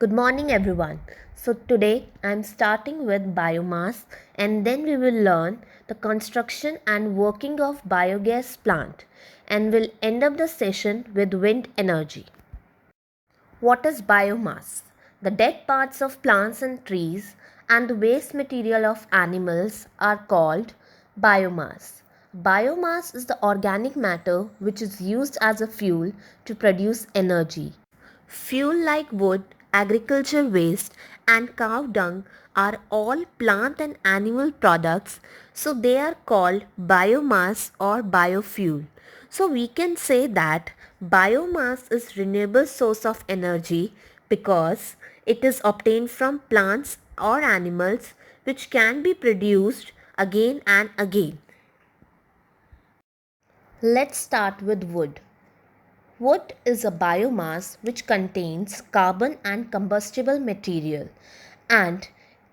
Good morning, everyone. So, today I'm starting with biomass and then we will learn the construction and working of biogas plant and will end up the session with wind energy. What is biomass? The dead parts of plants and trees and the waste material of animals are called biomass. Biomass is the organic matter which is used as a fuel to produce energy. Fuel like wood, agriculture waste, and cow dung are all plant and animal products, so they are called biomass or biofuel. So we can say that biomass is renewable source of energy because it is obtained from plants or animals which can be produced again and again. Let's start with wood. Wood is a biomass which contains carbon and combustible material, and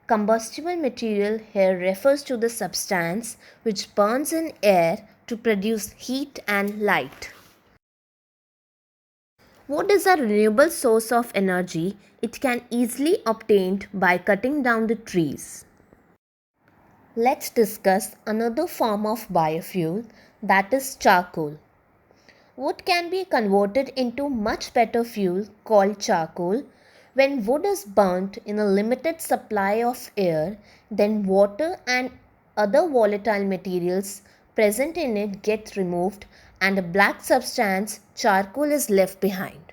combustible material here refers to the substance which burns in air to produce heat and light. Wood is a renewable source of energy. It can easily obtained by cutting down the trees. Let's discuss another form of biofuel, that is charcoal. Wood can be converted into much better fuel called charcoal. When wood is burnt in a limited supply of air, then water and other volatile materials present in it get removed and a black substance, charcoal, is left behind.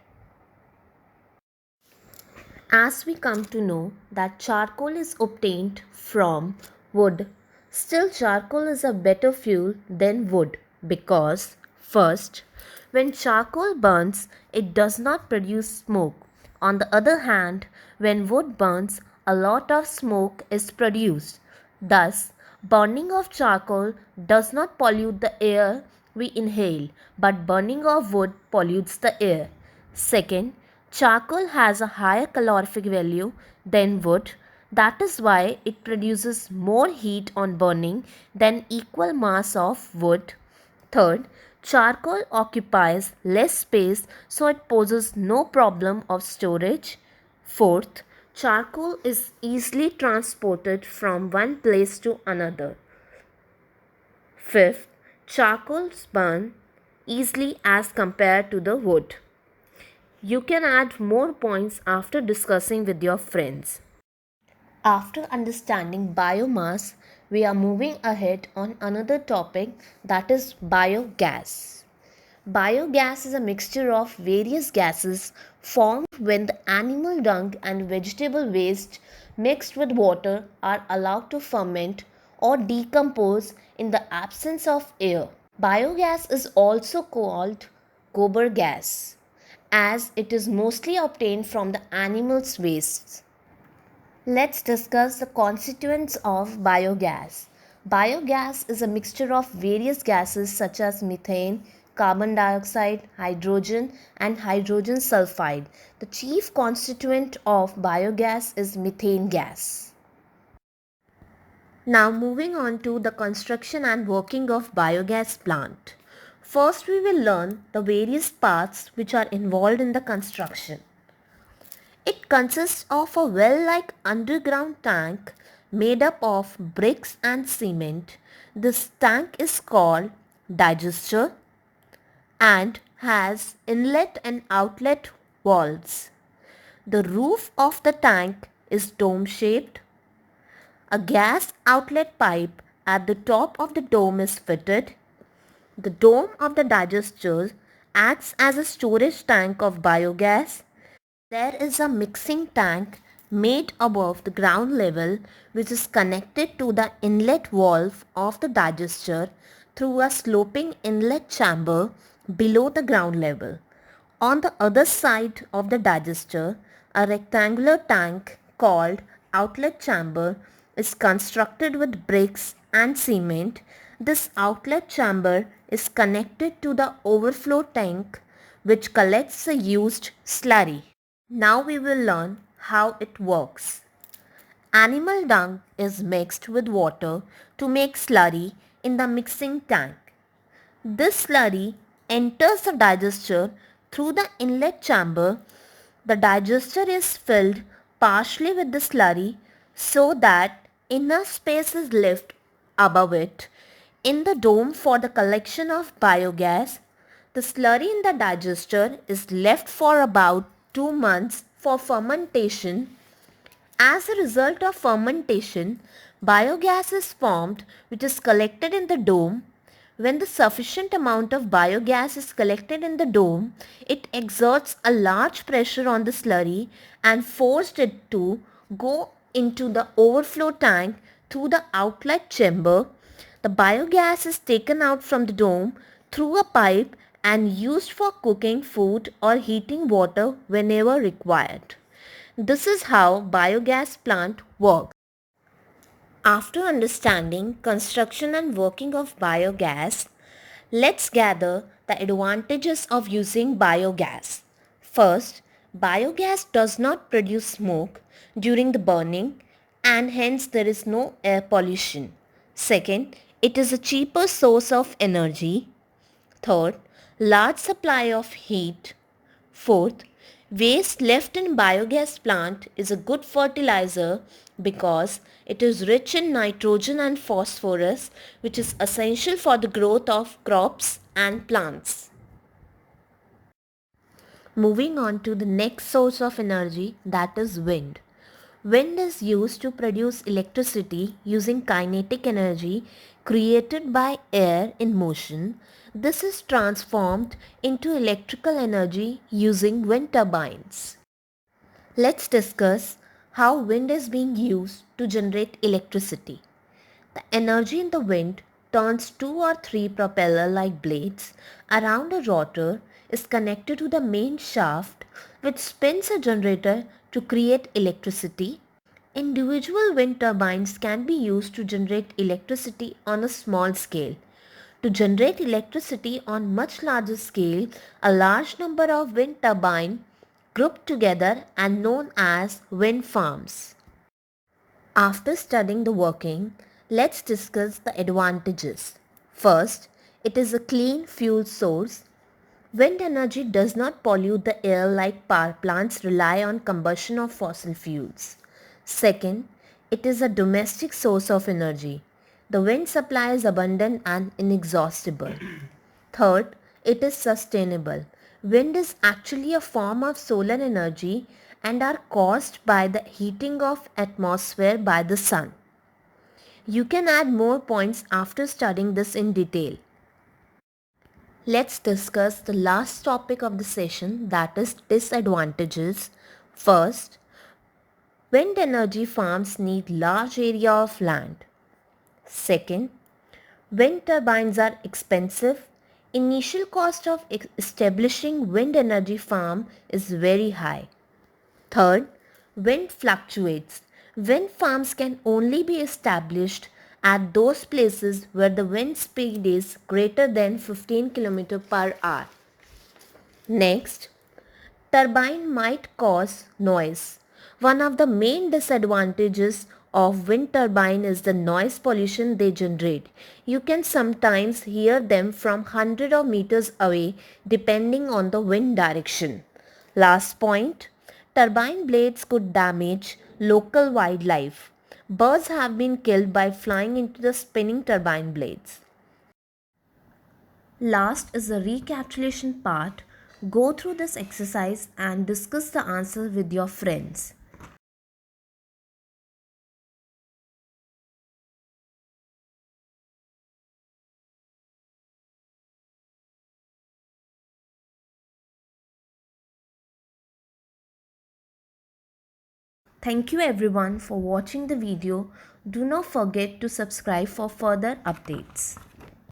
As we come to know that charcoal is obtained from wood, still charcoal is a better fuel than wood because, first, when charcoal burns, it does not produce smoke. On the other hand, when wood burns, a lot of smoke is produced. Thus, burning of charcoal does not pollute the air we inhale, but burning of wood pollutes the air. Second, charcoal has a higher calorific value than wood. That is why it produces more heat on burning than equal mass of wood. Third, charcoal occupies less space so it poses no problem of storage. Fourth, charcoal is easily transported from one place to another. Fifth, charcoals burn easily as compared to the wood. You can add more points after discussing with your friends. After understanding biomass, we are moving ahead on another topic, that is biogas. Biogas is a mixture of various gases formed when the animal dung and vegetable waste mixed with water are allowed to ferment or decompose in the absence of air. Biogas is also called gobar gas as it is mostly obtained from the animal's wastes. Let's discuss the constituents of biogas. Biogas is a mixture of various gases such as methane, carbon dioxide, hydrogen, and hydrogen sulfide. The chief constituent of biogas is methane gas. Now moving on to the construction and working of biogas plant. First we will learn the various parts which are involved in the construction. It consists of a well-like underground tank made up of bricks and cement. This tank is called digester and has inlet and outlet valves. The roof of the tank is dome-shaped. A gas outlet pipe at the top of the dome is fitted. The dome of the digester acts as a storage tank of biogas. There is a mixing tank made above the ground level which is connected to the inlet valve of the digester through a sloping inlet chamber below the ground level. On the other side of the digester, a rectangular tank called outlet chamber is constructed with bricks and cement. This outlet chamber is connected to the overflow tank which collects the used slurry. Now we will learn how it works. Animal dung is mixed with water to make slurry in the mixing tank. This slurry enters the digester through the inlet chamber. The digester is filled partially with the slurry so that enough space is left above it in the dome for the collection of biogas. The slurry in the digester is left for about 2 months for fermentation. As a result of fermentation, biogas is formed which is collected in the dome. When the sufficient amount of biogas is collected in the dome, it exerts a large pressure on the slurry and forced it to go into the overflow tank through the outlet chamber. The biogas is taken out from the dome through a pipe and used for cooking food or heating water whenever required. This is how biogas plant works. After understanding construction and working of biogas, let's gather the advantages of using biogas. First, biogas does not produce smoke during the burning and hence there is no air pollution. Second, it is a cheaper source of energy. Third, large supply of heat. Fourth, waste left in biogas plant is a good fertilizer because it is rich in nitrogen and phosphorus, which is essential for the growth of crops and plants. Moving on to the next source of energy, that is wind. Wind is used to produce electricity using kinetic energy created by air in motion. This is transformed into electrical energy using wind turbines. Let's discuss how wind is being used to generate electricity. The energy in the wind turns 2 or 3 propeller-like blades around a rotor is connected to the main shaft which spins a generator to create electricity. Individual wind turbines can be used to generate electricity on a small scale. To generate electricity on much larger scale, a large number of wind turbines grouped together and known as wind farms. After studying the working, let's discuss the advantages. First, it is a clean fuel source. Wind energy does not pollute the air like power plants rely on combustion of fossil fuels. Second, it is a domestic source of energy. The wind supply is abundant and inexhaustible. Third, it is sustainable. Wind is actually a form of solar energy and are caused by the heating of atmosphere by the sun. You can add more points after studying this in detail. Let's discuss the last topic of the session, that is disadvantages. First, wind energy farms need large area of land. Second, wind turbines are expensive. Initial cost of establishing wind energy farm is very high. Third, wind fluctuates. Wind farms can only be established at those places where the wind speed is greater than 15 km per hour. Next, turbine might cause noise. One of the main disadvantages of wind turbine is the noise pollution they generate. You can sometimes hear them from hundreds of meters away depending on the wind direction. Last point, turbine blades could damage local wildlife. Birds have been killed by flying into the spinning turbine blades. Last is the recapitulation part. Go through this exercise and discuss the answer with your friends. Thank you everyone for watching the video. Do not forget to subscribe for further updates.